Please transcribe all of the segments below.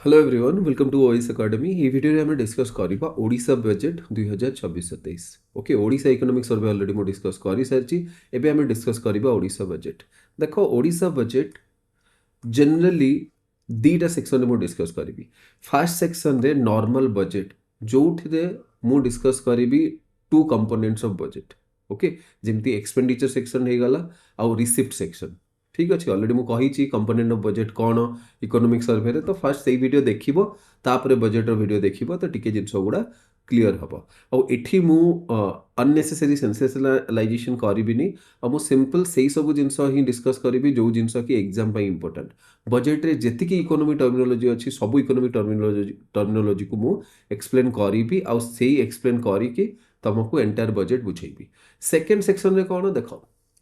Hello everyone welcome to OS academy. ये वीडियो रे हमें डिस्कस करिबा Odisha budget 2024-27। Okay, Odisha economic survey already मो डिस्कस करि सारची। एबे हमें डिस्कस करिबा ओडिशा बजेट। देखो ओडिशा बजेट जनरली दीटा सेक्शन में डिस्कस करी। फास्ट सेक्शन रे नॉर्मल बजेट जो मु डिस्कस करी two components of budget. Okay, जेमती एक्सपेंडिचर सेक्शन हो गला आउ रिसिप्ट सेक्शन। ठीक अच्छे, अलरेडी मुझे कही कंपोनेंट ऑफ बजेट कौन इकोनॉमिक सर्वे रे। तो फास्ट से वीडियो देखिबो तापर बजेट वीडियो देखिबो तो टिके जिनस गुड़ा क्लीयर हम। आठी मु अननेसेसरी सेंसेशनलाइजेशन करिबिनी। मु सिंपल से सब जिनस ही डिस्कस करी जो जिनस कि एग्जाम इंपोर्टेंट। बजेट रे जेतिकी इकोनॉमिक टर्मिनोलॉजी अच्छी सब इकोनॉमिक टर्मिनोलॉजी को मु एक्सप्लेन करी आउ से एक्सप्लेन करी तुमको एंटायर बजेट बुझेबी। सेकेंड सेक्शन रे कौन देख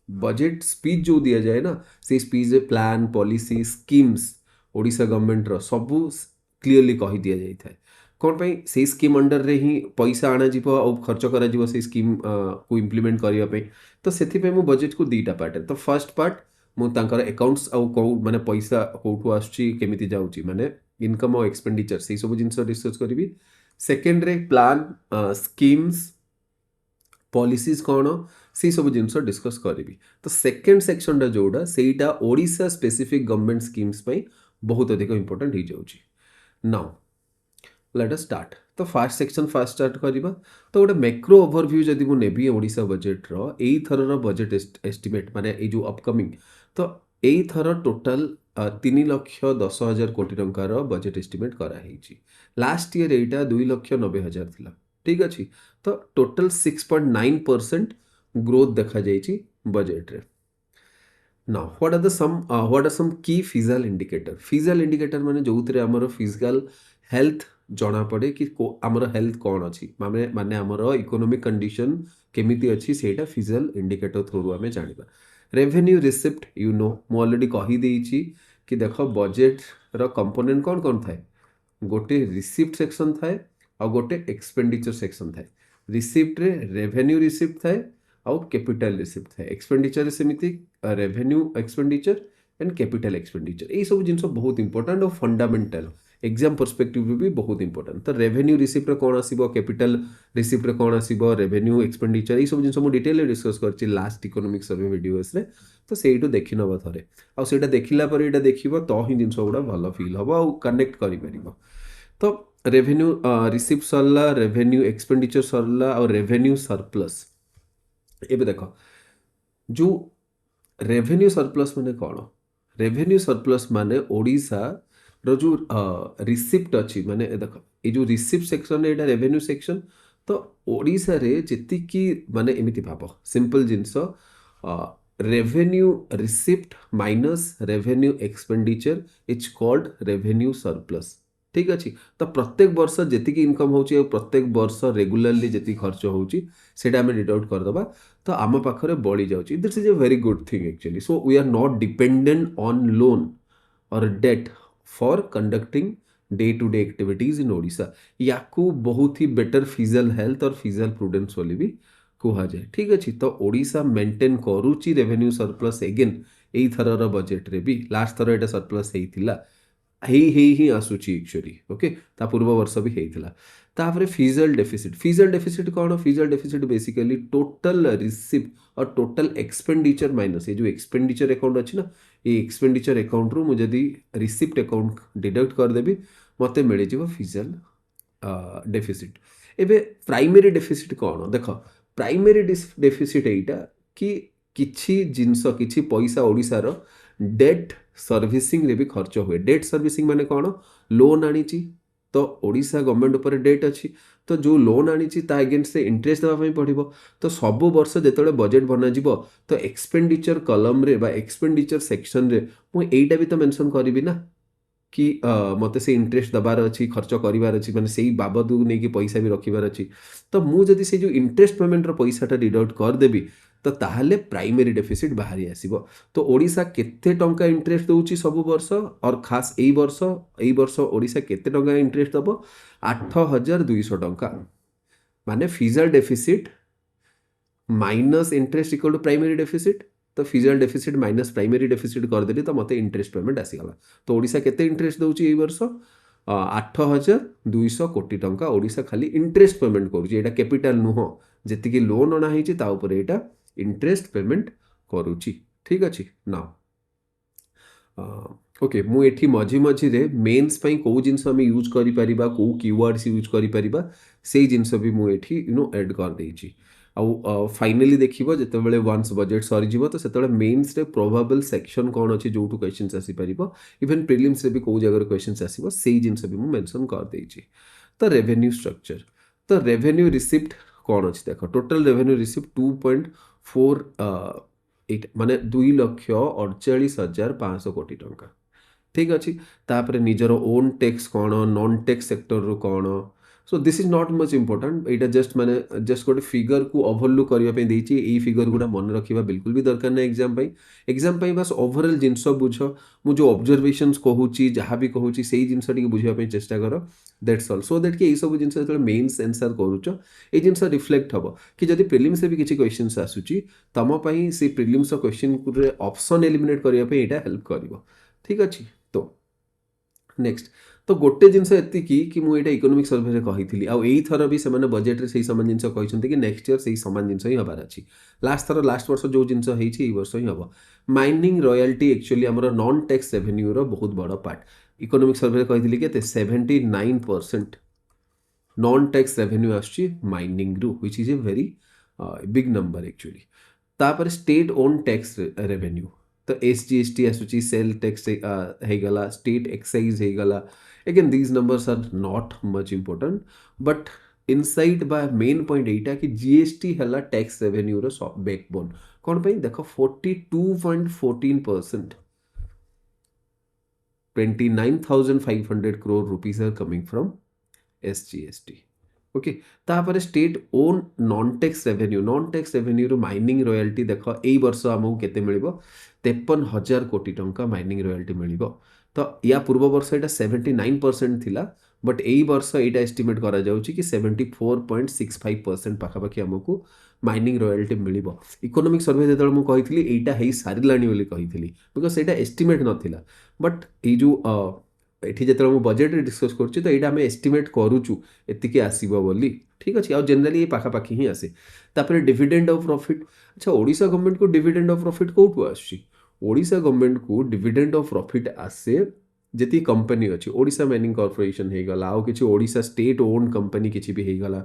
बजेट स्पीच जो दिया जाए ना, से speech plan policy schemes Odisha government रो सबू क्लीयरली कही दिया जाए कौन पाई से स्कीम अंडर रे ही पैसा आना जीवो और खर्च करा जीवो से स्कीम को इम्प्लीमेंट करिया पे। तो सेथि मु बजेट को दीटा पार्ट है। तो फर्स्ट पार्ट मु तांकर अकाउंट्स आउ को माने पैसा कोठू आछी केमिति जाउची माने इनकम और एक्सपेंडिचर से सब जिंस डिस्कस करिवि। सेकेंड रे प्लान स्कीम्स पॉलिसीज कौन से सब जिनस डिस्कस करी। तो सेकेंड सेक्शन जोड़ा सेटा ओडिशा स्पेसिफिक गवर्नमेंट स्कीम्स पे बहुत अधिक इंपोर्टेंट हो जाउची। Now let us start. तो फास्ट सेक्शन फास्ट स्टार्ट करवा। तो गोटे मैक्रो ओवरव्यू जदि मु नेबी ओडिशा बजेट रो एई थरर बजेट एस्टिमेट माने ए जो अपकमिंग। तो एई थर टोटल 3,10,000 कोटी टंकार बजेट एस्टिमेट कराई। लास्ट ईयर एटा 2,90,000 थिला। ठीक अच्छे, तो टोटल 6.9% ग्रोथ देखा जाइए बजेट रे। नाउ व्हाट आर सम की फिजिकल इंडिकेटर। फिजिकल इंडिकेटर माने जो आमर फिजिकल हेल्थ जना पड़े कि आमर हेल्थ कौन अच्छी माने माने आमर इकोनॉमिक कंडीशन केमिति अच्छी सेटा फिजिकल इंडिकेटर थ्रू आम जाना। रेवेन्यू रिसिप्ट यू नो मु ऑलरेडी कही देइछि कि देख बजेट रो कंपोनेंट कौन कौन थाए। गोटे रिसिप्ट सेक्शन थाए और गोटे एक्सपेंडिचर सेक्शन थाए। रिसिप्ट रे रेवेन्यू रिसिप्ट थाए आउ कैपिटल रिसिप्ट थाए। एक्सपेंडिचर सेमिति revenue expenditure and capital expenditure. ये सब जिनस बहुत इंपोर्टेंट और फंडामेंटल एग्जाम पर्सपेक्टिव भी बहुत इंपोर्टेंट। तो रेवेन्यू रिसिप्ट कौन आसीबो, कैपिटल रिसिप्ट कौन आसीबो, रेवेन्यू एक्सपेंडिचर ये सब जिनस मु डिटेल डिस्कस करछि लास्ट इकोनॉमिक सर्वे वीडियोस रे। तो सेठू देखि नबा थरे आ सेटा देखिला पर एटा देखिबो तो ही जिनस गुडा भलो फील हबो आ कनेक्ट करि परिबो। तो रेवेन्यू रिसिप्ट सरला, रेवेन्यू एक्सपेंडिचर सरला और रेवेन्यू सरप्लस। एबे देखो जो रेवेन्यू सरप्लस माने कौन। रेवेन्यू सरप्लस माने ओडिशा रो जो रिसिप्ट अच्छी माने देखो ये जो रिसिप्ट सेक्शन है रेवेन्यू सेक्शन। तो ओडिशा रे जेति की माने एमिति भाव simple genus revenue receipt minus revenue expenditure is called revenue surplus. ठीक अच्छे, तो प्रत्येक वर्ष जी इनकम होची प्रत्येक वर्ष रेगुलरली जी खर्च होची सेटा आम डिडक्ट करदबा। तो आम पाखे बढ़ी जाऊँगी। This is a very good thing actually. So we are not dependent on loan और debt for conducting day to day activities in Odisha. या बहुत ही बेटर फिजिकल हेल्थ और फिजिकल प्रूडेंस बोली भी कह जाए। ठीक अच्छे, तो ओडिशा मेंटेन करुच्ची रेवेन्यू सरप्लस एगेन यही थर बजेट रे भी। लास्ट थर ये सरप्लस होता ही आसूची एक्चुअली। ओके, ता पूर्व वर्ष भी होता। तापर फिजिकल डेफिसिट। फिजिकल डेफिसिट कौन। Physical deficit basically total receipt और टोटल एक्सपेंडिचर माइनस ये जो एक्सपेंडिचर अकाउंट अच्छी ना, ये एक्सपेंडिचर अकाउंट रु मुझे रिसिप्ट अकाउंट डिडक्ट करदेवी मत मिल फिजिकल डेफिसिट। एबे प्राइमरी डेफिसिट कौन देख। प्राइमरी डेफिसिट एटा कि किछि जिनस किछि पैसा ओडिशार डेट सर्विसिंग रे भी खर्च हुए। डेट सर्विसिंग माने कौन, लोन आनी तो ओडिशा गवर्नमेंट उपर डेट अच्छी। तो जो लोन आनी अगेंस्ट से इंटरेस्ट देवाई पड़ो। तो सब वर्ष जो बजेट बना तो एक्सपेंडिचर कलम रे बा एक्सपेंडिचर सेक्शन रे मुझे भी तो मेंशन करी ना कि मत से इंटरेस्ट दबार अच्छी खर्च करार अच्छी माने से बाबद नहीं कि पैसा भी रखिबार अच्छी। तो मुझे से जो इंटरेस्ट पेमेंट पैसाटा डिडक्ट करदेवी तो ताहले प्राइमरी डेफिसिट बाहरी आसीबो। तो ओडिशा केते टंका इंटरेस्ट दउची सब वर्ष और खास एई वर्ष ओडिशा केते टंका इंटरेस्ट दबो 8,200 टंका। माने physical deficit minus interest equal to primary deficit. तो physical deficit minus primary deficit करदेली तो मते इंटरेस्ट पेमेंट आसीगला। तो ओडिशा केते इंटरेस्ट दउची एई वर्ष 8,200 कोटी टंका ओडिशा खाली इंटरेस्ट पेमेंट करुच्ची। एटा कैपिटल नुह जेतिकी लोन अना होईची ता उपरे एटा इंटरेस्ट पेमेंट करुच्ची। ठीक अछि ना ओके मु एठी मझी मझी रे मेंस पई को जिंस हम यूज करि परिबा को कीवर्ड्स यूज करि परिबा सेई जिंस भी मु एठी ऐड कर देइची। आउ फाइनली देखिबो जेतेबेले वंस बजेट सरी जिवो तो सेतेबेले मेंस रे प्रोबेबल सेक्शन कोन अछि जोटू क्वेश्चंस आसी परिबो इवन प्रीलिम्स रे भी को जगह क्वेश्चंस आसीबो सेई जिंस भी मु मेंशन कर देइची। तो रेवेन्यू स्ट्रक्चर तो रेवेन्यू रिसिप्ट कोन अछि देखो टोटल रेवेन्यू रिसिप्ट 2.48 माने 2,48,500 कोटी टंका। ठीक अच्छी तापर निजर ओन टैक्स कौन नॉन टैक्स सेक्टर रो कौन so this is not much important Etah just माने जस्ट गोटे फिगर को ओवरलुक करबा पे देइची ए फिगर गुडा मन रखिबा बिल्कुल भी दरकार ना एग्जाम पई बस ओवरऑल जिंस बुझ मु जो ऑब्जर्वेशंस कहूची जहाँ भी कहूची सेही जिंस टिके बुझिबा पे चेष्टा करो दैट्स ऑल सो दैट कि ए सब जिंस जतले मेंस आंसर करूचो ए जिंस रिफ्लेक्ट हबो कि जदि प्रीलिम्स रे भी किछि क्वेश्चंस आसुची तम पई से प्रीलिम्स क्वेश्चन रे ऑप्शन एलिमिनेट करबा पे एटा हेल्प करिवो। ठीक अछि तो नेक्स्ट तो गोटे जिनस एति कि मु एटा इकोनॉमिक सर्वे रे कहिथिली आ एई थर भी से माने बजेट रे सही समान जिनस कहिसंती कि नेक्स्ट ईयर सही समान जिनस ही हबार अछि। लास्ट वर्ष जो जिनस हेछि एई वर्ष ही हबो। माइनिंग रॉयल्टी एक्चुअली हमर नॉन टैक्स रेवेन्यू रो बहुत बड़ पार्ट इकोनॉमिक सर्वे रे कहिथिली केते 79% नॉन टैक्स रेवेन्यू आछि माइनिंग रू which is a very big number actually. तापर स्टेट ओन टैक्स रेवेन्यू तो SGST आसुची सेल टैक्स हेगला स्टेट एक्साइज हेगला again these numbers are not much important but inside by main point एटा कि GST हला टैक्स रेवेन्यू रो सब backbone कोन पई देखो 42.14% 29,500 crore rupees are coming from SGST okay तापर state own non tax revenue रो माइनिंग रॉयल्टी देखो एई वर्ष हमहु केते मिलिबो 53,000 कोटी टंका माइनिंग रॉयल्टी मिलिबो। तो या पूर्व वर्ष एटा 79% थिला बट एई वर्ष एटा एस्टिमेट करा जाउची कि 74.65% पाखापाखि हमकु माइनिंग रॉयल्टी मिलिबो। इकोनॉमिक सर्वे जेतल मु कहिथिली एटा हेई सारिलाणी बोली कहिथिली बिकॉज़ एटा एस्टिमेट नथिला बट ए जो एठी जेतल मु बजेट रे डिस्कस करछि तो एटा हमें एस्टिमेट करूछु एतिके आसीबो बोली। ठीक अछि आ जनरली ए पाखापाखि ही आसे। तापर डिविडेंड ऑफ प्रॉफिट अच्छा ओडिशा गवर्नमेंट को डिविडेंड ऑफ प्रॉफिट कोठु आछि ओडिशा गवर्नमेंट को डिविडेंड ऑफ प्रॉफिट आसे जेती कंपनी अछि ओडिशा माइनिंग कॉर्पोरेशन हे गला आ किछि ओडिशा स्टेट ओन कंपनी किछि भी हे गला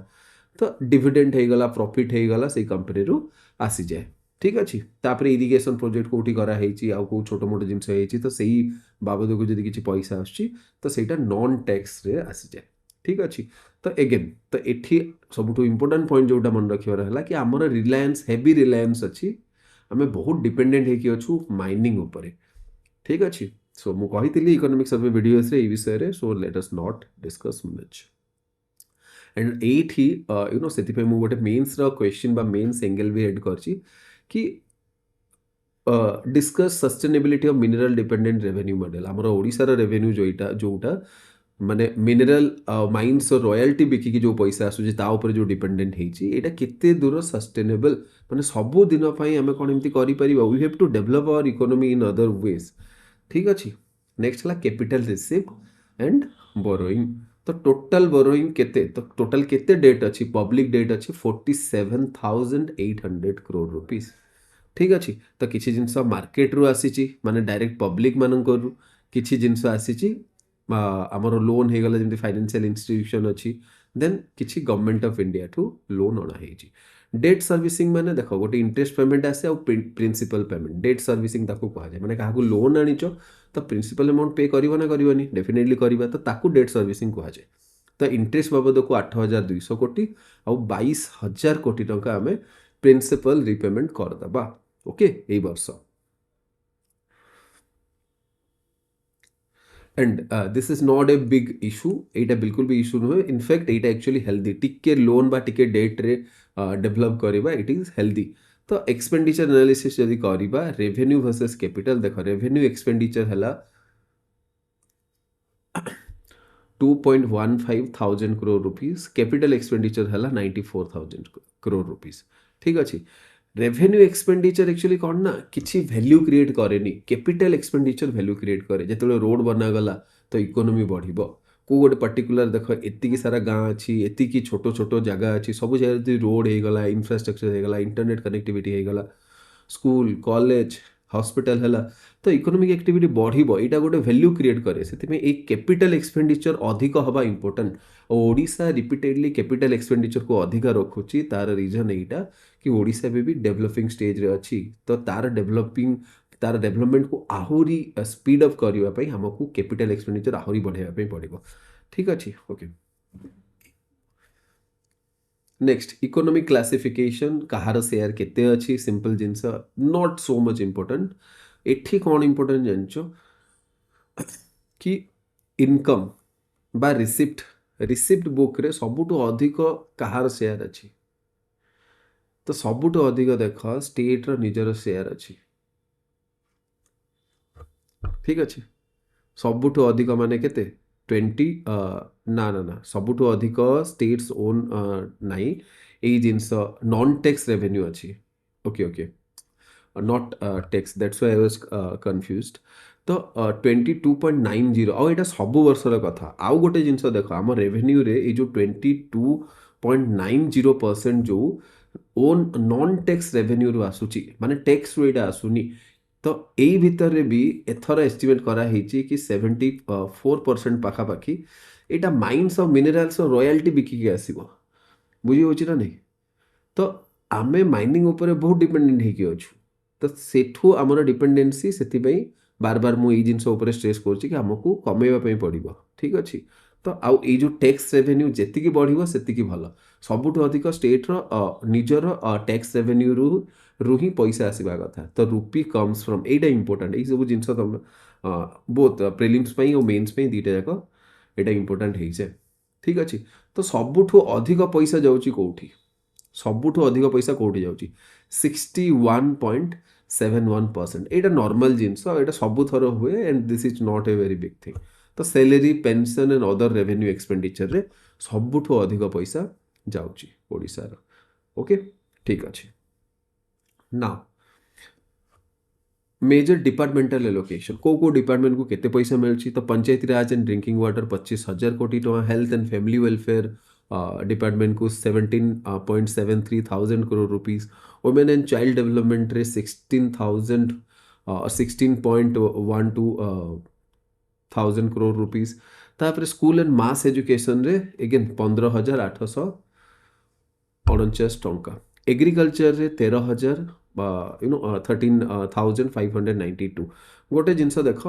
तो डिविडेंड हे गला प्रॉफिट हे गला से कंपनी रो आसी जाय। ठीक अछि तापर इरिगेशन प्रोजेक्ट कोठी करा हेछि आ को छोटो मोटो जिंस हेछि तो सेही बाबद को जदि किछि पैसा आछि तो सेटा नॉन टैक्स रे आसी जाय। ठीक अछि तो अगेन तो एठी सबुठो इंपोर्टेंट पॉइंट जोटा मन रखिबार हला कि हमर रिलायंस हेवी रिलायंस अछि हमें बहुत डिपेंडेंट हे कि अछु माइनिंग ऊपर। ठीक अछि सो मु कहितली इकोनॉमिक सर्वे वीडियोस रे ई विषय रे so let us not discuss much and एठी यू नो सेति पे मु गोटे मेंस रो क्वेश्चन बा मेंस एंगल भी ऐड करछि कि discuss sustainability of mineral dependent revenue model हमर ओडिसा रो रेवेन्यू जोटा माने मिनरल माइंस और रॉयल्टी बिकी जो पैसा आसुची ता ऊपर जो डिपेंडेंट हेछि एटा केते दूर सस्टेनेबल माने सब दिन पई हमें कोन एमती करि परिबा we have to develop our economy in other ways. ठीक अछि नेक्स्ट ला कैपिटल रिसिप्ट एंड बोरोइंग तो टोटल बोरोइंग केते तो टोटल केते डेट अछि पब्लिक डेट अछि 47,800 करोड़ रुपीस। ठीक अछि तो किछि जिंस मार्केट रो आसीची माने डायरेक्ट पब्लिक मानन करू किछि जिंस आसीची आमर लोन हे गला जेमति फाइनेंशियल इंस्टीट्यूशन अछि देन किछि गवर्नमेंट ऑफ इंडिया ठू लोन अना हेछि। डेट सर्विसिंग माने देखो गोटे इंटरेस्ट पेमेंट आसे और प्रिंसिपल पेमेंट डेट सर्विसिंग ताकू कहा जाय माने काहाकू लोन आनिचो तो प्रिंसिपल अमाउंट पे करिवो ना करिवोनी डेफिनेटली करिवो तो ताकू डेट सर्विसिंग कहा जाय। तो इंटरेस्ट बाबद को 8,200 कोटी और 22,000 कोटी टंका हमें प्रिंसिपल रिपेमेंट कर दबा ओके ए वर्ष and this is not a big issue एटा बिल्कुल भी इशू नुहे इनफैक्ट एटा एक्चुअली हेल्दी टिके लोन बा टिके डेट रे डेवलप करिबा इट इज हेल्दी। तो एक्सपेंडिचर एनालिसिस जदि करिबा रेवेन्यू वर्सेस कैपिटल देखो रेवेन्यू एक्सपेंडिचर हला 2.15 thousand crore rupees capital expenditure हला 94,000 करोड़ रुपीस। ठीक अछि रेवेन्यू एक्सपेंडिचर एक्चुअली कौन ना किसी वैल्यू क्रिएट करेनी कैपिटल एक्सपेंडिचर वैल्यू क्रिएट करे जेतेबेले रोड बना गला तो इकोनॉमी बढ़िबो को गोटे पर्टिकुलर देख एतिकी सारा गाँ अच्छी एतिकी छोट छोट जगह अच्छी सब जगह रोड होगला इंफ्रास्ट्रक्चर होगला इंटरनेट कनेक्टिविटी होगला स्कूल कॉलेज हॉस्पिटल है तो इकोनॉमिक एक्टिविटी बढ़ो यहाँ गोटे वैल्यू क्रिएट करे से कैपिटल एक्सपेंडिचर अधिक हवा इंपोर्टेंट और ओडिशा रिपीटेडली कैपिटल एक्सपेंडिचर को अधिक रखुची तार रीजन यहाँ कि ओडिशा भी डेवलपिंग स्टेज रे अच्छी तो तार डेवलपमेंट को आहरी स्पीड अप करने आमको कैपिटल एक्सपेंडिचर आहरी बढ़ाई पड़ो ठीक अच्छे ओके नेक्स्ट इकोनॉमिक क्लासिफिकेशन कहार शेयर केते अच्छी simple genus not so much important एठी कौन इंपोर्टेंट जानचो कि इनकम बा रिसिप्ट बुक रे सबुठु अधिक कहार शेयर अच्छी तो सबुठु अधिक देख स्टेट रो निजर शेयर अच्छी ठीक अच्छे सबुठु अधिक माने केते 20 ना ना ना सबुठु अधिक स्टेट्स ओन नाई ए जिनस नॉन टैक्स रेवेन्यू अच्छी okay okay not tax that's why I was confused तो 22.90 आउ एटा सब वर्षर कथा आउ गोटे जिनस देख आम रेवेन्यू रे ए जो 22.90% जो ओन नॉन टैक्स रेवेन्यू रु आसुची माने टैक्स रु एटा आसुनी तो यही भितर भी एथर एस्टिमेट कराई कि 74% पाखापाखि यहाँ माइन्स और मिनेराल्स और रॉयल्टी बिकिकी आसो बुझी हो ना नहीं तो आमे माइनिंग उपर बहुत डिपेंडेंट होछु तो सेठू आमर डिपेंडेंसी से बार बार मुझे जिनस स्ट्रेस कर आमको कमेवाई पड़ो ठीक अच्छे तो आउ ये जो टैक्स रेवेन्यू जी बढ़ो से भल सबुठ अधिक स्टेट निजर टैक्स रेवेन्यू रु ही पैसा आसवा कथा तो रुपी कम्स फ्रॉम एटा इंपोर्टेंट ये सब जिनस तुम बोथ प्रिलिम्स और मेन्स दीटा जाक यहाँ इंपोर्टेंट हो ठीक अच्छे तो सबुठ अधिक पैसा जाऊँगी कौटी सबुठ अधिक पैसा कौटी जाऊँगी 61.71% यहाँ नॉर्मल जिनस यहाँ सबू थर हुए and this is not a very big thing तो salary pension and other revenue expenditure रे सबुठ अधिक पैसा जाऊँगी ओडिशार ओके ठीक अच्छे ना मेजर डिपार्टमेंटल एलोकेशन को डिपार्टमेंट को केते पैसा मिलची तो पंचायती राज एंड ड्रिंकिंग वाटर 25,000 कोटी टका health and family welfare department को 17.73 thousand crore rupees women and child development रे 16.12 थाउजेंड करोड़ रुपीस तापर स्कूल एंड मास एजुकेशन रे अगेन 15,849 टंका एग्रीकल्चर रे 13,000 13,592 गोटे जिनस देख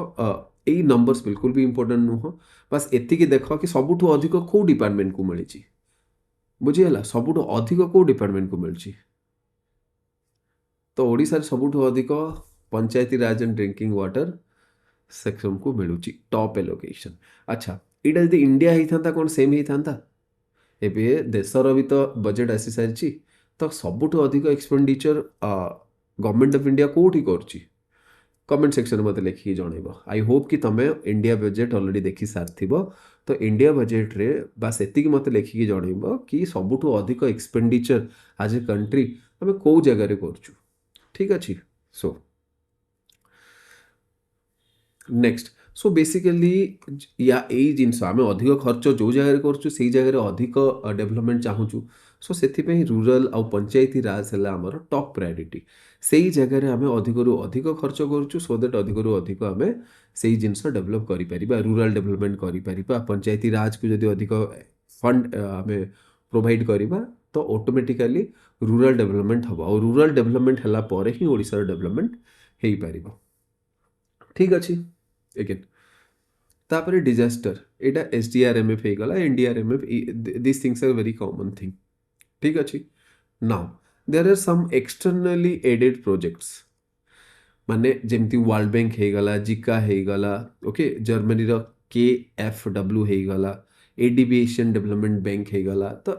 यही नंबर्स बिल्कुल भी इंपोर्टेंट नुह बस एतिकी देख कि सबुठु अधिक कौ डिपार्टमेंट को मिली बुझीगला सबुठु अधिक कौ डिपार्टमेंट को मिली तो ओडिशा सबुठु अधिक पंचायती राज एंड ड्रिंकिंग वाटर सेक्शन को मिलूची टॉप एलोकेशन अच्छा यहाँ यदि इंडिया होता कौन सेम होता एबे देशर भी तो बजेट आसी सारी तो सबुठु अधिक एक्सपेंडिचर गवर्नमेंट ऑफ इंडिया कोठी करची कमेंट सेक्शन में मत लिखिकी जनइब आई होप कि तुम इंडिया बजेट ऑलरेडी देखी सारी तो इंडिया बजेट रे बास एतिकी मत लिखिकी जनइब कि सबुठु अधिक एक्सपेंडिचर एज ए कंट्री आम कौ जगार करचु ठीक अच्छे सो नेक्स्ट सो बेसिकली या यही जिनस आम अधिक खर्च जो जगह करुँ से जगह अधिक डेवलपमेंट चाहूँ सो से रूरल आउ पंचायती राज है आमर टॉप प्रायोरिटी से ही जगह आम अधिक अधिक खर्च करुँ सो दैट अधिक अधिक आम से जिनस डेभलप कर रूरल डेवलपमेंट कर पंचायती राज को जब अधिक फंड आम प्रोवाइड करवा तो ऑटोमेटिकली रूरल डेवलपमेंट हम और रूरल डेवलपमेंट है पर ही ओडिशार डेवलपमेंट हो पार ठीक अच्छे एगेन तापर डिजास्टर यहाँ SDRMF होगला NDRMF this things are very common thing ठीक अच्छे now there are some externally aided projects माने जमती वर्ल्ड बैंक होगला जिका होगला ओके जर्मनी KFW होगला ADB एशियन डेवलपमेंट बैंक होगला तो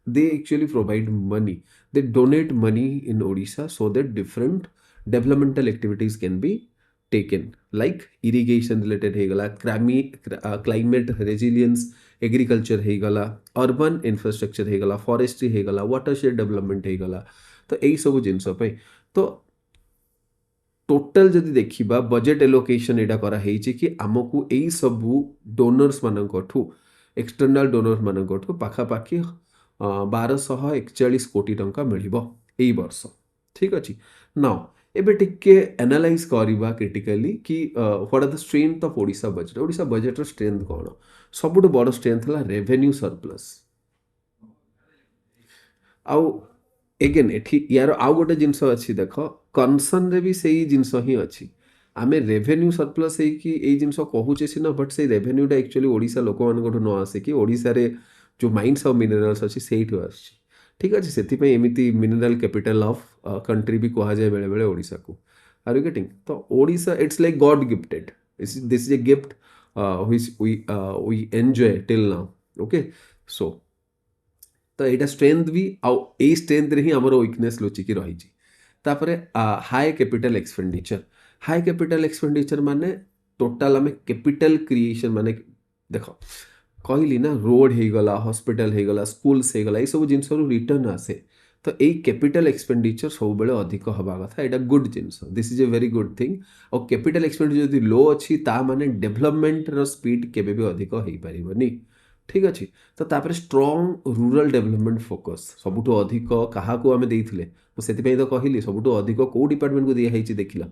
they actually provide money they donate money in Odisha so that different developmental activities can be taken like irrigation related होगला climate resilience agriculture होगला urban infrastructure होगला forestry होगला watershed development होगला तो यही सब जिनस तो टोटल जदि देखिबा बजेट एलोकेशन एटा करा हेछि कि हमकु एई सबु डोनर्स मानकठु एक्सटर्नल डोनर मानकठु पाखापाखि 1241 कोटी टंका मिलिबो एई वर्ष ठीक अछि नाउ एबे टिके एनालाइज करिबा क्रिटिकली कि what are the strength of Odisha budget रो स्ट्रेंथ कोन सबुठु बड़ स्ट्रेंथ हला रेवेन्यू सरप्लस आउ एगेन एठी यार आउ गोटे जिनस अच्छी देख कनसन रे भी सेही जिनस ही अच्छी आमे रेवेन्यू सरप्लस है कि एई जिनस कहूचे सिना बट से रेवेन्यूटा एक्चुअली ओडिशा लोक मानकठु न आसे कि ओडिशा रे जो माइंस ऑफ मिनरल्स अच्छी सेठु आसी ठीक अच्छे से एमती मिनरल कैपिटल ऑफ कंट्री भी कहा जाए बेले बेले ओडिशा को आर यू गेटिंग तो Odisha it's like god gifted this is a gift which we enjoy till now okay so तो यहाँ स्ट्रेंथ भी आउ ए स्ट्रेंथ रे ही आमर वीकनेस लुचिकी रही तापरे हाई कैपिटल एक्सपेंडिचर माने टोटाल आम कैपिटल क्रिएशन माने देख कहली ना रोड हो गला हॉस्पिटल हो गला स्कूल्स हो गला ये सब जिनस रिटर्न आसे तो यही कैपिटल एक्सपेंडिचर सब बेले अधिक हवा कथा यहाँ good genus this is a very good thing और कैपिटल एक्सपेंडिचर जब लो अच्छी ता माने डेवलपमेंट रो स्पीड केबे भी अधिक हो पारिबनी ठीक अच्छे तो तापर स्ट्रंग रूरल डेवलपमेंट फोकस सबुठु अधिक क्या आम देते मुझे तो कहली सबुठु अधिक कौ डिपार्टमेंट को दिखाई देखला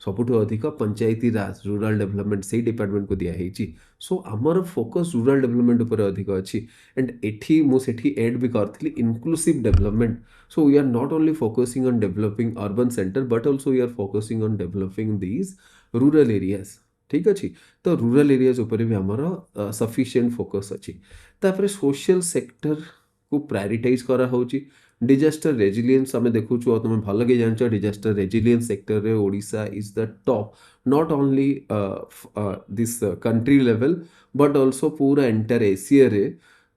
सबुठु अधिक पंचायती राज रूरल डेवलपमेंट से डिपार्टमेंट को दिखाई सो आमर फोकस रूरल डेवलपमेंट उपर अधिक अच्छी एंड एठी मुझे एड भी करी inclusive development so we are not only focusing on developing urban centre but also we are focusing on developing these rural areas ठीक अच्छे तो रूरल एरियाज उपर भी आमर सफिशिएंट फोकस अच्छी तापर सोशल सेक्टर को प्रायोरिटाइज करा होची डिजास्टर रेजिलियंस आम देखु तुम भल के जान डिजास्टर रेजिलियंस सेक्टर रे Odisha is the top not only this country level but also पूरा एंटायर एशिया रे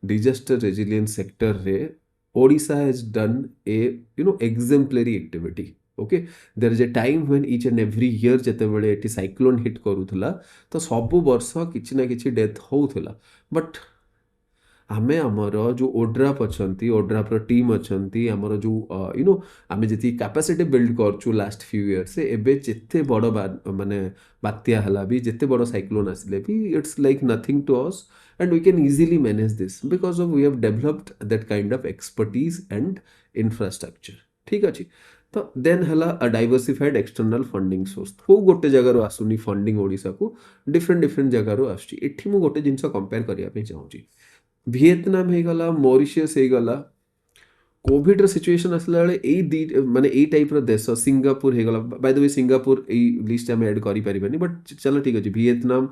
डिजास्टर रेजिलियंस सेक्टर रे Odisha has done a exemplary activity okay there is a time when each and every year जिते बड़े eighty cyclone hit करूला तो सबु वर्ष किछि ना किछि डेथ होउथला बट आमे आमर जो ओड्राफ अच्छी ओड्राफ्र टीम अच्छी आमर जो आमे जी कैपेसिटी बिल्ड करछु लास्ट फ्यू इयर्स एबे जिते बड़ माने बात्या हला भी जिते बड़ साइक्लोन आसिले भी it's like nothing to us and we can easily manage this because of we have developed that kind of expertise and infrastructure ठीक अच्छे तो देन है डाइवर्सिफाइड एक्सटर्नल फंडिंग सोर्स को गोटे जगार आसुनी फंडिंग ओडिशा को डिफरेंट डिफरेंट जगार आसठी मु गोटे जिनस कंपेयर करने चाहूँगी विएतनाम हो गला मॉरिशस हो गला कोविड सिचुएशन आसला बेले माने ए टाइप रो देश सिंगापुर हो गला by the way Singapore A list आम ऐड करि परिबानी बट चलो ठीक अच्छे विएतनाम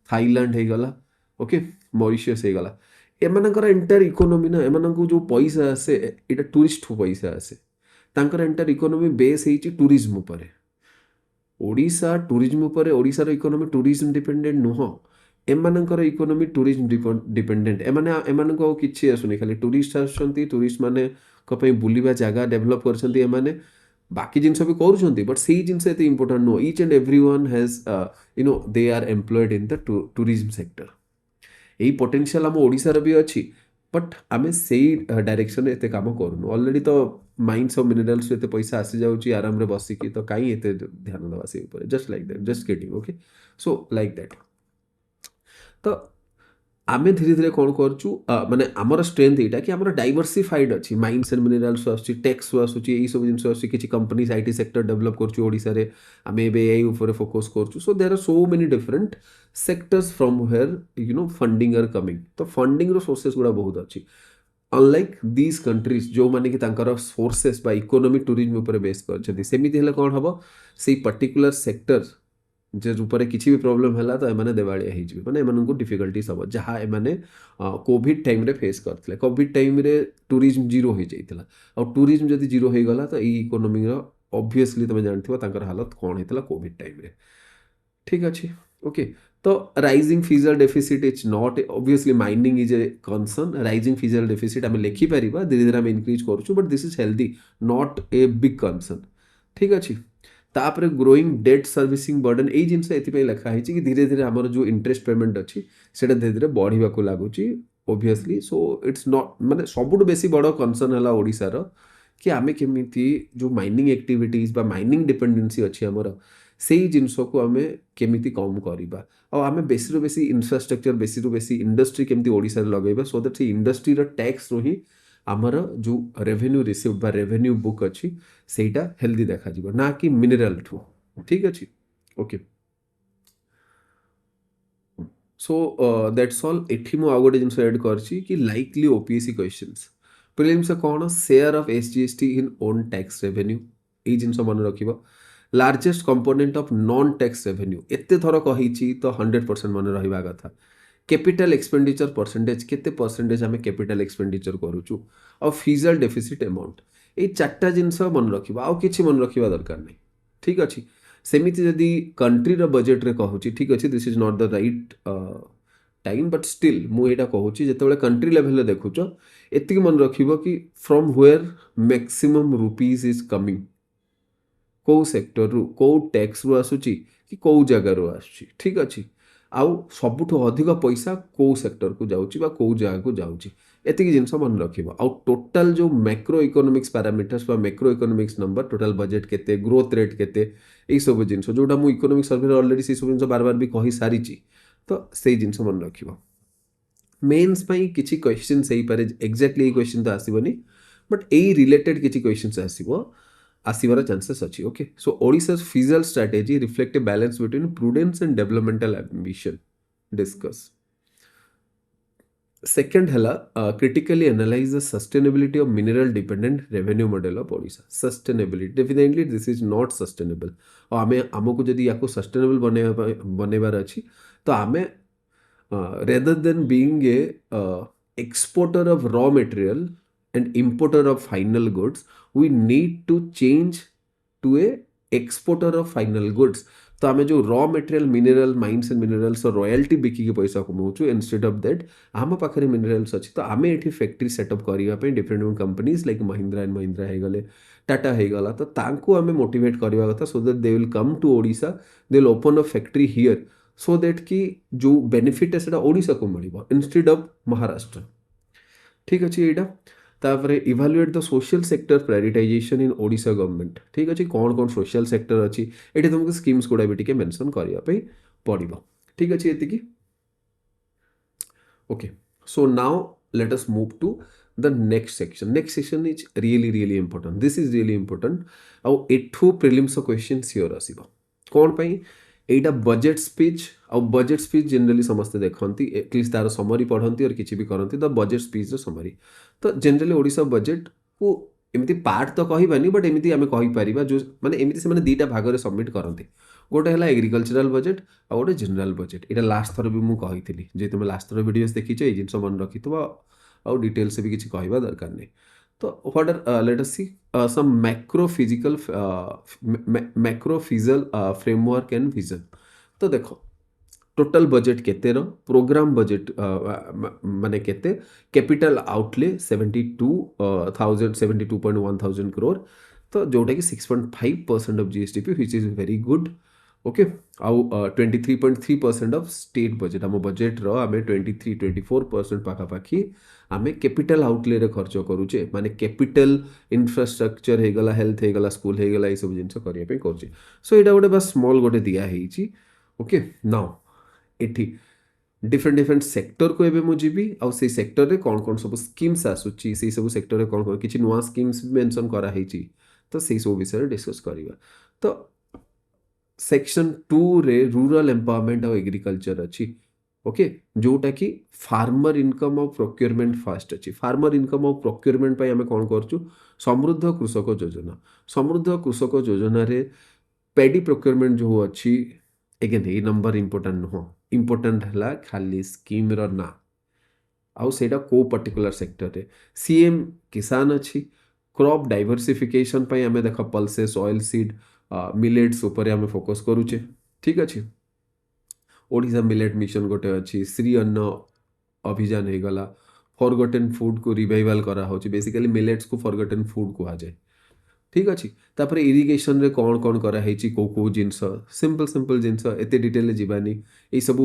थाईलैंड हो गला ओके मॉरिशस हो गला एमानकर एंटायर इकोनॉमी ना एमानक जो पैसा आसे एटा टूरिस्ट पैसा आसे तांकर एंटायर इकोनॉमी बेस होइछि टूरिज्म उपरे ओडिशा टूरिज्म उपरे ओडिशा रो इकोनॉमी टूरिज्म डिपेंडेंट नुह एमानकर इकोनॉमी टूरिज्म डिपेंडेंट एमानक किछि आसुनी खाली टूरिस्ट आसुचंती टूरिस्ट माने कपई बुलिबा जगह डेवलप करछंती एमाने बाकी जिनस भी करूछंती बट सेही जिनस एते important know each and everyone has they are employed in the tourism sector यही पोटेंशियल आम ओडिशा भी अच्छी बट आम से डायरेक्शन एत काम करूँ ऑलरेडी तो माइंस ऑफ मिनरल्स एत पैसा आसी जाऊँगी आराम रे बसिकी तो कहीं एत ध्यान दवा से ऊपर just like that just getting okay so like that तो आम धीरे धीरे कौन करूँ माने आमर स्ट्रेंथ यहाँ कि आमर डाइवर्सिफाइड अच्छी माइंस एंड मिनरल्स आसूँ टैक्स आसूँ यही सब जिन आसूँ किसी कंपनीज आईटी सेक्टर डेवलप करूँ ओडिशा रे आम एआई ऊपर फोकस करूँ so there are so many different sectors from where funding are coming तो फंडिंग रो सोर्सेस गुड़ा बहुत अच्छी अनलाइक दीज कंट्रीज जो माने कि तांकर सोर्सेस बा इकोनॉमी टूरिज्म ऊपर बेस करछथि सेमिति हेले कोन हबो सेही पर्टिकुलर सेक्टर जे ऊपर किसी भी प्रॉब्लम है तो एमाने देवालिया हो जाए माने एमानंकु डिफिकल्टीज हम जहाँ एमाने कोविड टाइम रे फेस करथिले कोविड टाइम रे टूरिज्म जीरो हो जाइतिला और टूरिज्म जदि जीरो हो गला तो ई इकोनॉमी रो ऑब्वियसली तुम जानथिबो तांकर हालत कोन हेतला कोविड टाइम रे ठीक अछि ओके तो rising fiscal deficit is not obviously mining is a concern rising fiscal deficit आम लिखि पारिबा धीरे धीरे आम इनक्रीज करूछु but this is healthy not a big concern ठीक अछि तापर ग्रोइंग डेट सर्विसिंग बर्डन यही जिनस ये लिखाई कि धीरे धीरे आमर जो इंटरेस्ट पेमेंट अच्छी से धीरे धीरे बढ़ा को लगुच ओबियसली सो इट्स नॉट माने सबुठ बेसी बड़ कंसर्न है ओडिशार कि आमे केमिति जो माइनिंग एक्टिविटीज बा माइनिंग डिपेंडेंसी अच्छी आमर सेई जिनस को आमे केमिति कम करिबा आ आमे बेसी रो बेसी इंफ्रास्ट्रक्चर बेसी रो बेसी इंडस्ट्री केमिति ओडिसा रे लगेबा सो दैट से इंडस्ट्री रो टैक्स रो ही आमर जो रेवेन्यू रिसीव बा रेवेन्यू बुक अच्छी सेटा हेल्दी देखा जिवो ना कि मिनरल ठू ठीक अच्छी ओके सो दैट्स ऑल एठी मु आ गोटे जिनस ऐड करछि कि लाइकली ओपीएससी क्वेश्चंस प्रीलिम्स कौन share of SGST in own tax revenue ये जिनस मन रखिबो largest component of non tax revenue एते थर कहिछि तो 100% मन रहिबा कथा कैपिटल एक्सपेंडिचर परसेंटेज केते परसेंटेज आमे कैपिटल एक्सपेंडिचर करूछु और फिजिकल डेफिसिट अमाउंट ए चारटा जिनस मन रखिबा आ किछि मन रखिबा दरकार नै ठीक अछि सेमिति जदि कंट्री रो बजेट रे कहूछि ठीक अछि this is not the right time but still मु एटा कहूछि जेतेबेले कंट्री लेवल रे देखुछो एतिक मन रखिबो कि from where maximum rupees is coming को सेक्टर रु को टैक्स रु आसुची कि को जगह रु आसुची ठीक अछि आउ सबुठो अधिक पैसा को सेक्टर को जाउची बा को जगह को जाउची एतिक जिनस मन रखिबो आउ टोटल जो मैक्रो इकोनॉमिक्स पैरामीटर्स बा macro economics number total budget केते ग्रोथ रेट केते ए सब जिनस जोटा मु इकोनॉमिक सर्वे रे ऑलरेडी से सब जिनस बार बार भी कहि सारिची तो सेई जिनस मन रखिबो मेंस पई किछि क्वेश्चन सेई पारे एग्जैक्टली क्वेश्चन तो आसीबनी बट ए रिलेटेड किछि क्वेश्चंस आसीबो आसीबार चांसेस अच्छी okay so Odisha's fiscal strategy reflect a balance between prudence and developmental ambition discuss second hela critically analyze the sustainability of mineral dependent revenue model of Odisha sustainability definitely this is not sustainable और आमे हमको जदि याको sustainable बनेबार अछि तो आमे rather than being a exporter of raw material and importer of final goods we need to change to a exporter of final goods तो आमे जो raw material mineral mines and minerals और रॉयल्टी बिकी के पैसा कमाउछु इंस्टेड ऑफ दैट आम पाखरे minerals अछि तो आमे एठी फैक्ट्री सेटअप करिया पे different companies like Mahindra and Mahindra हे गले टाटा हे गला तो तांको आमे मोटिवेट करिवा कथा so that they will come to Odisha they will open a factory here so that कि जो बेनिफिट है सेटा ओडिशा को मिलिबो इंस्टेड ऑफ महाराष्ट्र ठीक अछि एटा तापरे evaluate the social sector prioritisation in Odisha government ठीक अछि कौन कौन सोशल सेक्टर अछि एठी तुमको स्कीम्स कोडा भी टिके मेंशन करिया पे पड़िबो ठीक अछि एतिकी okay so now let us move to the next section is really important this is really important आ एठू प्रीलिम्स क्वेश्चंस हियर आसीबो कोन पई एटा बजेट स्पीच आ बजेट स्पीच जनरली समस्त देखती एटलिस्ट तार समरी पढ़ती और किसी भी करती द बजेट स्पीच समरी तो जनरली ओडिशा बजेट को एमती पार्ट तो कहबानी बट एमती आम कहीपर जो माने एमती से दुईटा भाग में सबमिट करते गोटे है एग्रिकल्चरल बजेट आ गोटे जनरल बजेट यहाँ लास्ट थर भी मुझे जे तुम लास्ट थर वीडियोस देखीच ये जिन मन रखी आउ डिटेल्स भी किसी कहवा दरकार नहीं तो what are let us see some macro physical framework and vision तो देखो टोटल बजेट केते रो प्रोग्राम बजेट माने केते कैपिटल आउटले 72,072.1 करोड़ तो जोटा कि 6.5% of GSDP which is very good okay आउ 23.3% ऑफ स्टेट बजेट आम बजेट रो आमे 23-24% पाखापाखी आमे कैपिटल आउटले रे खर्च करूचे माने कैपिटल इंफ्रास्ट्रक्चर हे गला हेल्थ हे गला स्कूल हे गला ए सब जिंस करिया पे करचे सो एटा गोटे बस स्मॉल गोटे दिया हेची ओके नाउ एठी डिफरेंट सेक्टर को एबे मु जीबी आ से सेक्टर रे कोन कोन सब स्कीम्स आसुची से सब सेक्टर रे कोन कोन किछि नुवा स्कीम्स मेंशन करा हेची तो से सब विषय डिस्कस करिवा तो सेक्शन 2 रे रूरल एम्पावरमेंट और एग्रीकल्चर अच्छी ओके जोटा कि farmer income of procurement fast अच्छी फार्मर इनकम ऑफ प्रोक्योरमेंट पे आमे कोन करछु समृद्ध कृषक योजना रे पेडी प्रोक्योरमेंट जो अच्छी एगेन ये नंबर इंपोर्टेंट नुह इंपोर्टेंट है खाली स्कीम रो ना आउ सेटा को पर्टिकुलर सेक्टर रे सीएम किसान अच्छी क्रॉप डाइवर्सिफिकेशन पे आमे देख पल्सेस ऑयल सीड मिलेट्स ऊपर आमे फोकस करूचे ठीक अच्छे ओडिशा मिलेट मिशन गोटे अच्छी श्री अन्न अभियान हो गला फॉरगॉटन फूड को रिवाइवल करा होची बेसिकली मिलेट्स को फॉरगॉटन फूड कहा जाए ठीक अच्छे तापर इरिगेशन रे कौन कौन करा हेची को जिनस सिंपल जिनस एते डिटेल जीवानी ये सब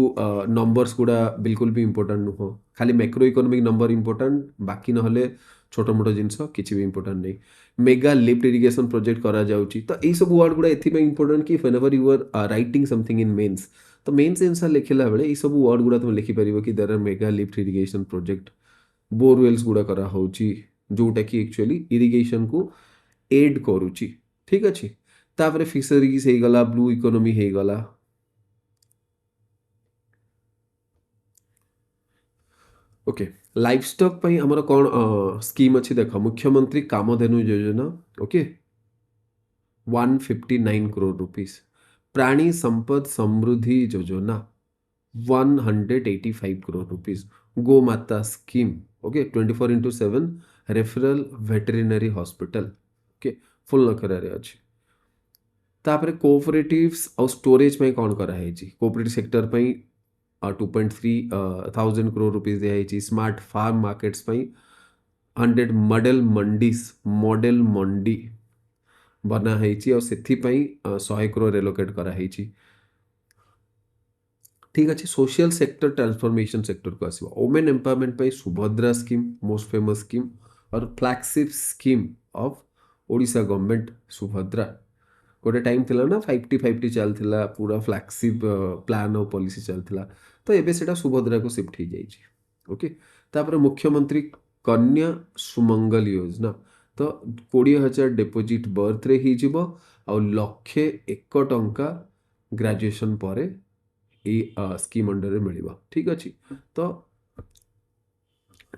नंबर्स गुड़ा बिल्कुल भी इंपोर्टेंट नुह खाली मैक्रो इकोनॉमिक नंबर इंपोर्टेंट बाकी नहले छोट मोट जिनस किसी भी इंपोर्टेंट नहीं मेगा लिफ्ट इरिगेशन प्रोजेक्ट करा जाउची तो यही सब वर्ड गुड़ा एथि इंपोर्टेंट कि whenever you are writing something in mains तो मेन्स आंसर लिखला बेले यही सब वर्ड गुड़ा तुम लिखि परिबो कि there are mega lift irrigation project borewells गुड़ा करा होची जोटा कि एक्चुअली इरिगेशन को एड करूची ठीक अच्छे तापर फिशरीज हो गला ब्लू इकोनोमी हो गला ओके लाइफ स्टॉक पई हमर कौन स्कीम अच्छी देख मुख्यमंत्री कामधेनु योजना ओके 159 करोड़ रुपीस प्राणी संपद समृद्धि योजना 185 crore rupees Go Mata scheme okay 24/7 referral veterinary hospital okay full नखरारे अच्छी तापर कोऑपरेटिव्स और स्टोरेज में कौन कराई कोऑपरेटिव सेक्टर पई 2.3 थाउजेंड करोड़ रुपीस दिखाई स्मार्ट फार्म मार्केट्स पई 100 मॉडल मंडी बना है और से 100 करोड़ एलोकेट कराई ठीक अच्छे सोशल सेक्टर ट्रांसफॉर्मेशन सेक्टर को आसो वुमेन एम्पावरमेंट पे Subhadra scheme most famous scheme और flagship scheme of Odisha government Subhadra गोटे टाइम थिला ना 50-50 चलता पूरा फ्लैगशिप प्लान और पॉलिसी चलता तो एबे सेटा सुभद्रा को शिफ्ट हो जाइए ओके तापर मुख्यमंत्री कन्या सुमंगल योजना तो 20,000 डिपोजिट बर्थ रे ही आ लक्षे 1 टंका ग्रेजुएशन पर स्कीम अंडर रे मिलिबा ठीक अच्छे तो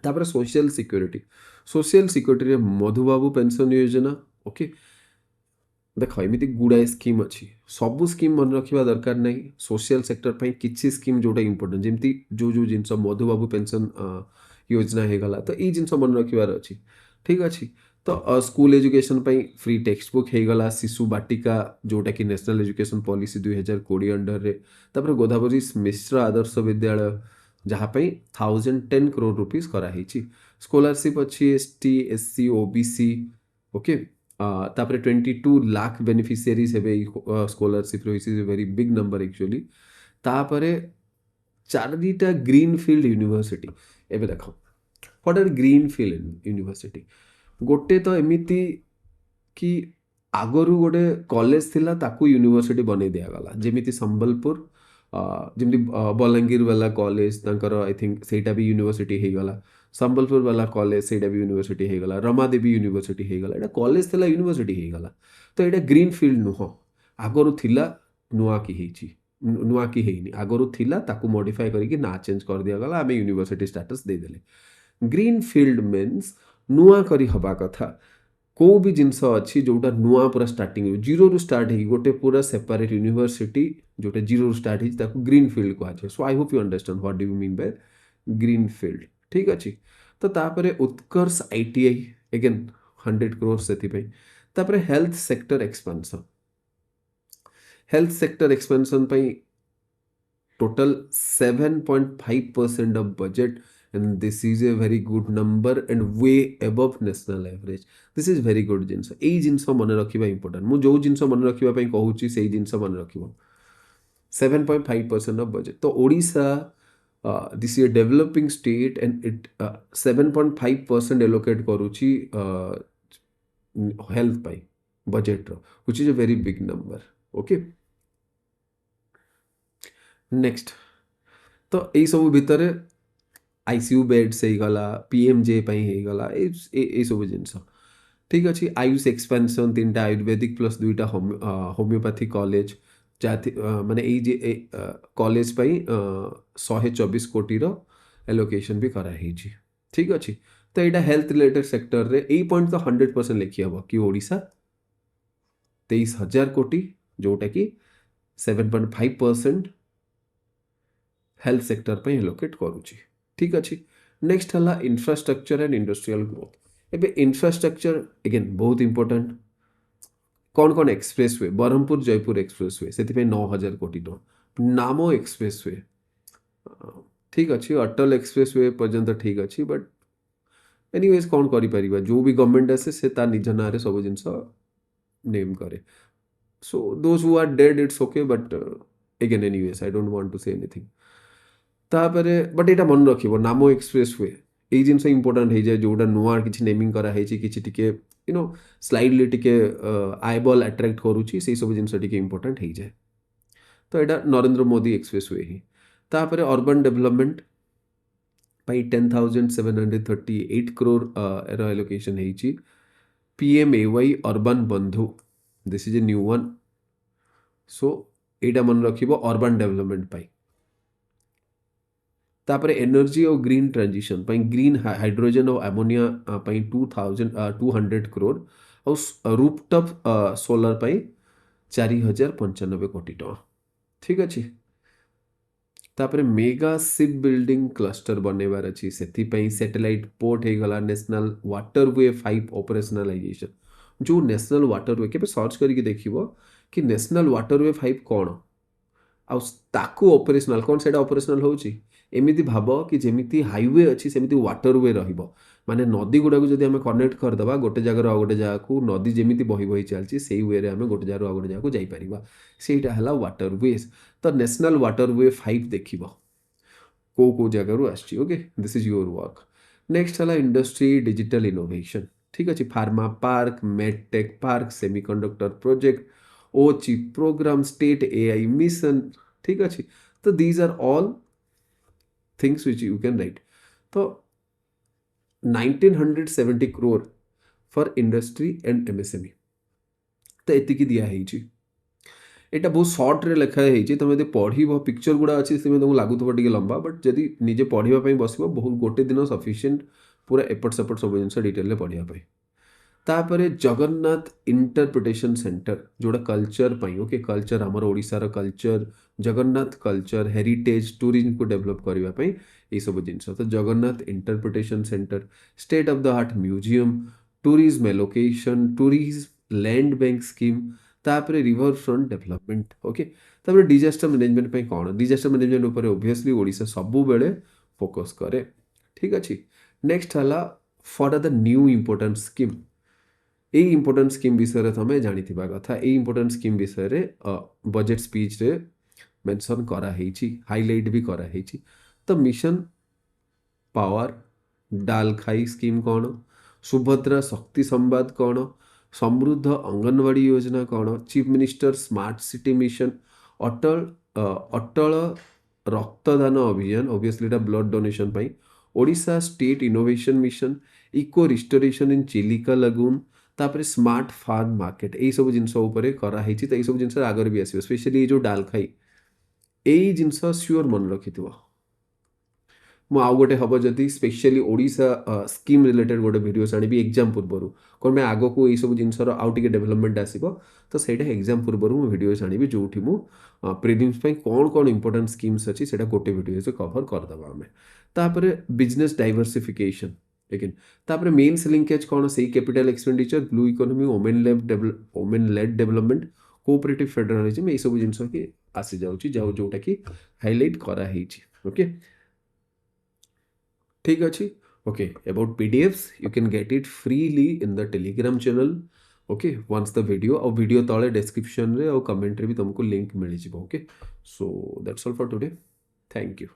तापर सोशल सिक्योरिटी रे मधुबाबू पेंशन योजना ओके देख एमती गुड़ाए स्कीम अच्छी सबू स्कीम मन रखा दरकार नहीं सोशल सेक्टर पर किसी स्कीम जोटा इंपोर्टेंट जमी जो जिनस मधुबाबू पेंशन योजना हो गला तो ये जिनस मन रखार अच्छी ठीक अच्छे तो school education free text book हो गला शिशु बाटिका जोटा कि नेशनल एजुकेशन पॉलिसी 2020 अंडर रे तापर गोदावरी मिश्र आदर्श विद्यालय जहाँ 1,010 करोड़ रुपीस कराई स्कॉलरशिप अच्छी ST SC OBC ओके तापर 22 लाख बेनिफिशियरीज हे स्कॉलरशिप रही वेरी बिग नंबर एक्चुअली तापर 4टा ग्रीनफील्ड यूनिवर्सिटी एबे देख व्हाट आर ग्रीनफील्ड यूनिवर्सिटी गोटे तो एमिति कि आगरू गोटे कॉलेज थिला ताकू यूनिवर्सिटी बनै दियागला जेमिति संबलपुर जमी बलांगीर वाला कॉलेज तांकर आई थिंक सेटा भी यूनिवर्सिटी हो गला संबलपुर वाला कॉलेज सेटा भी यूनिवर्सिटी हो गला रमादेवी यूनिवर्सिटी हो गला एटा कॉलेज थिला यूनिवर्सिटी हो गला तो एटा ग्रीन फील्ड नुह आगरू थिला नुआ की हेची नुआ की हेनी आगरू थिला ताकू मॉडिफाई करके ना चेंज कर दिया गला आमे यूनिवर्सिटी स्टेटस दे देले ग्रीन फील्ड मीन्स नुआ करी हबा कथा को भी जिनस अच्छी जोटा नुआ पूरा स्टार्टिंग जीरो रु स्टार्ट है गोटे पूरा सेपरेट यूनिवर्सिटी जोटा जीरो रु स्टार्ट है ग्रीन फील्ड कहुए so I hope you understand what do you mean by green field ठीक अच्छे तो तापर उत्कर्ष ITI अगेन 100 करोड़ से तापर health sector expansion total 7.5% of budget and this is a very good number and way above national average this is very good जिनस यही जिनस मन रखा important मुझे जो जिनस मन रखा कहूँ से जिनस मन रख 7.5% ऑफ बजेट तो Odisha this is developing state and it 7.5% allocate करुची हेल्थ पाई बजेट रो which is a very big number okay next तो यही सब भितर ICU बेड्स हो गला PMJ हो गला ये सब जिनस ठीक अच्छे आयुष एक्सपेंशन 3टा आयुर्वेदिक प्लस 2टा होम्योपैथी कॉलेज माने ये कॉलेज 124 कोटी एलोकेशन भी कराई ठीक अच्छे तो यहाँ हेल्थ रिलेटेड सेक्टर रे यही पॉइंट तो 100% लिखी हम कि ओडिशा 23,000 कोटी जोटा कि 7.5% हेल्थ सेक्टर पे एलोकेट करुची ठीक अच्छे नेक्स्ट है इंफ्रास्ट्रक्चर एंड इंडस्ट्रियल ग्रोथ एबे इंफ्रास्ट्रक्चर अगेन बहुत इंपोर्टेंट कौन कौन एक्सप्रेसवे ब्रह्मपुर जयपुर एक्सप्रेसवे से 9,000 कोटी नामो एक्सप्रेसवे ठीक अच्छे अटल एक्सप्रेसवे पर्यंत ठीक अच्छे बट एनीवेज कौन करिपरिबा जो भी गवर्नमेंट आसे से ता निज ना रे सब जिनस नेम करे so those who are dead it's okay but again anyways I don't want to say anything तापर बट यहाँ मन रख नामो एक्सप्रेसवे এই ଜିନିଷ ଇମ୍ପୋର୍ଟାଣ୍ଟ ହେଇଯାଏ ଯେଉଁଟା ନୂଆ କିଛି ନେମିଂ କରାହେଇଛି କିଛି ଟିକେ ସ୍ଲାଇଡଲି ଟିକେ ଆଇବଲ୍ ଆଟ୍ରାକ୍ଟ କରୁଛି ସେଇ ସବୁ ଜିନିଷ ଟିକେ ଇମ୍ପୋର୍ଟାଣ୍ଟ ହେଇଯାଏ। ତ ଏଇଟା ନରେନ୍ଦ୍ର ମୋଦି ଏକ୍ସପ୍ରେସ୍ ୱେ ହିଁ। ତାପରେ ଅର୍ବାନ୍ ଡେଭଲପମେଣ୍ଟ ପାଇଁ 10,738 crore ର ଆଲୋକେସନ୍ ହେଇଛି। PMAY ଅର୍ବାନ୍ ବନ୍ଧୁ, this is a new one. So ଏଇଟା ମନେ ରଖିବ ଅର୍ବାନ୍ ଡେଭଲପମେଣ୍ଟ ପାଇଁ। ତାପରେ ଏନର୍ଜି ଆଉ ଗ୍ରୀନ୍ ଟ୍ରାଞ୍ଜିସନ୍ ପାଇଁ ଗ୍ରୀନ୍ ହାଇଡ୍ରୋଜେନ୍ ଆଉ ଆମୋନିଆ ପାଇଁ 2,200 crore ଆଉ ରୁଫଟପ୍ ସୋଲାର ପାଇଁ 4,095 କୋଟି ଟଙ୍କା। ଠିକ୍ ଅଛି। ତାପରେ ମେଗା ସିପ୍ ବିଲ୍ଡିଂ କ୍ଲଷ୍ଟର ବନେଇବାର ଅଛି, ସେଥିପାଇଁ ସ୍ୟାଟେଲାଇଟ୍ ପୋର୍ଟ ହେଇଗଲା। ନ୍ୟାସନାଲ୍ ୱାଟରୱେ 5 ଅପରେସନାଲାଇଜେସନ୍, ଯେଉଁ ନ୍ୟାସନାଲ୍ ୱାଟରୱେ କେବେ ସର୍ଚ୍ଚ କରିକି ଦେଖିବ କି ନ୍ୟାସନାଲ୍ ୱାଟରୱେ 5 କ'ଣ ଆଉ ତାକୁ ଅପରେସନାଲ୍ କ'ଣ ସେଇଟା ଅପରେସନାଲ୍ ହେଉଛି। ଏମିତି ଭାବ କି ଯେମିତି ହାଇୱେ ଅଛି ସେମିତି ୱାଟରୱେ ରହିବ, ମାନେ ନଦୀ ଗୁଡ଼ାକୁ ଯଦି ଆମେ କନେକ୍ଟ କରିଦେବା ଗୋଟେ ଜାଗାରୁ ଆଉ ଗୋଟେ ଜାଗାକୁ, ନଦୀ ଯେମିତି ବହି ବହି ଚାଲିଛି ସେଇ ୱେରେ ଆମେ ଗୋଟେ ଜାଗାରୁ ଆଉ ଗୋଟେ ଜାଗାକୁ ଯାଇପାରିବା, ସେଇଟା ହେଲା ୱାଟରୱେଜ୍। ତ ନ୍ୟାସନାଲ୍ ୱାଟରୱେ 5 ଦେଖିବ କେଉଁ କେଉଁ ଜାଗାରୁ ଆସିଛି। Okay, this is your work. Next ହେଲା ଇଣ୍ଡଷ୍ଟ୍ରି ଡିଜିଟାଲ ଇନୋଭେସନ୍। ଠିକ୍ ଅଛି, pharma park, medtech park, semiconductor project, OCHI programme, state AI mission. ठीक अच्छे, तो these are all things which you can write. तो 1970 crore for industry and MSME। तो एतिकी दिया है एटा बहुत सर्ट रे लिखा है। तुम यदि पढ़ पिक्चर गुड़ा अच्छी तुमको लगुव टे लंबा, बट जदि निजे पढ़ाई बस बहुत गोटे दिन सफिशिएंट पूरा एपट सेपट सब जिन डिटेल पढ़ाई। तापर जगन्नाथ इंटरप्रिटेशन सेंटर जोड़ा कल्चर पाई। ओके, कल्चर आमर ओडिशार culture, Jagannath culture heritage tourism को डेवलप करने ये सब जिन। तो Jagannath interpretation centre, state of the art museum, tourism allocation, tourism land bank scheme, तापर रिवर फ्रंट डेवलपमेंट। ओके, तापर डिजास्टर मैनेजमेंट पे कौन, डिजास्टर मैनेजमेंट ऊपर ओब्वियसली ओडिशा सबु बेले फोकस करे। ठीक अच्छे। नेक्स्ट हला for the new important scheme. ये इंपोर्टेंट स्कीम विषय तुम जानी कथा। ये इंपोर्टेंट स्कीम विषय बजेट स्पीच रे मेंशन कराई, हाईलाइट भी कराई। तो मिशन पावर डाल खाई स्कीम कौन, सुभद्रा शक्ति संवाद कौन, समृद्ध अंगनवाड़ी योजना कौन, chief minister smart city mission, Atal Raktadan Abhiyan, obviously blood donation पाई, Odisha state innovation mission, eco restoration in Chilika lagoon, तापर स्मार्ट फार्म मार्केट। यही सब जिनस कराई। तो यही सब जिन आगे भी आसो, स्पेशली जो डाल खाई यही जिनस स्योर मन रखि। मु आउ गोटे हम जदि स्पेशली ओडिशा स्कीम रिलेटेड गोटे वीडियो आनी एग्जाम पूर्व कौन मैं आग को यही सब जिनसर आउ टे डेवलपमेंट आसो। तो सहीटा एग्जाम पूर्व मुझे वीडियो आनी जो प्रिलिम्स कौन कौन इंपोर्टेंट स्कीम्स अच्छी से गोटे वीडियो से कवर करदे आम। तापर बिजनेस डाइवर्सिफिकेशन लेकिन तापर मेन्स लिंकेज कौन से capital expenditure, blue economy, women lead development, cooperative federalism, ये सब जिन कि आसी जाऊँ जोटा कि हाईलाइट कराई। ओके, ठीक अच्छे। Okay, about PDFs you can get it freely in the Telegram channel. Okay, once the video और वीडियो तले description रे और कमेंट रे भी तुमको लिंक मिल जाए। Okay, so that's all for today. Thank you.